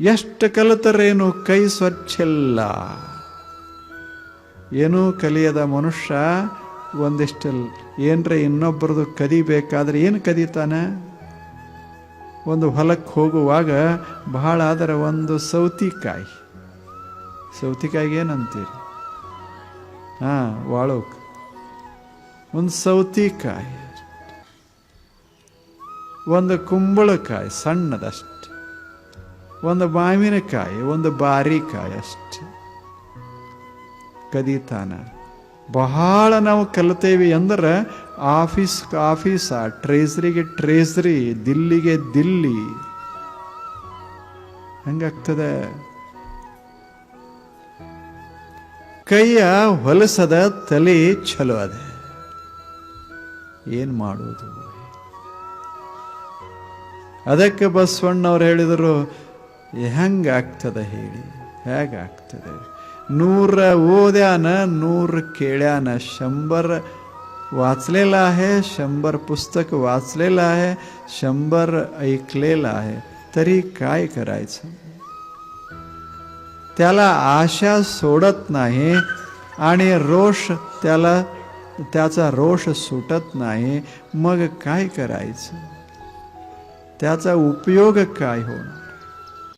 ಎಷ್ಟು ಕಲಿತರೇನು ಕೈ ಸ್ವಚ್ಛಿಲ್ಲ. ಏನೂ ಕಲಿಯದ ಮನುಷ್ಯ ಒಂದಿಷ್ಟು ಏನರ ಇನ್ನೊಬ್ಬರದು ಕದಿಬೇಕಾದ್ರೆ ಏನು ಕದೀತಾನೆ? ಒಂದು ಹೊಲಕ್ಕೆ ಹೋಗುವಾಗ ಬಹಳ ಆದರೆ ಒಂದು ಸೌತಿಕಾಯಿಗೆ ಏನಂತೀರಿ? ವಾಳೋಕ್ ಒಂದು ಸೌತಿಕಾಯಿ, ಒಂದು ಕುಂಬಳಕಾಯಿ ಸಣ್ಣದಷ್ಟೆ, ಒಂದು ಮಾವಿನಕಾಯಿ, ಒಂದು ಬಾರಿಕಾಯಿ ಅಷ್ಟೆ ಕದೀತಾನ. ಬಹಳ ನಾವು ಕಲಿತೇವಿ ಅಂದ್ರೆ ಆಫೀಸ, ಟ್ರೇಸರಿಗೆ ಟ್ರೇಸರಿ, ದಿಲ್ಲಿಗೆ ದಿಲ್ಲಿ, ಹಂಗಾಗ್ತದೆ. ಕೈಯ ಹೊಲಸದ ತಲೆ ಚಲೋ ಅದ, ಏನ್ ಮಾಡೋದು? ಅದಕ್ಕೆ ಬಸವಣ್ಣವ್ರು ಹೇಳಿದರು, ಹೆಂಗಾಗ್ತದೆ ಹೇಳಿ, ಹೇಗಾಗ್ತದೆ? 100 ಓದ್ಯಾನ, 100 ಕೇಳ್ಯಾನ, 100 वाचलेला आहे, 100 पुस्तक वाचलेलं आहे, 100 ऐकलेलं आहे, तरी काय करायचं? त्याला आशा सोडत नाही आणि त्याचा रोष सुटत नाही. मग काय करायचं? त्याचा उपयोग काय होणार?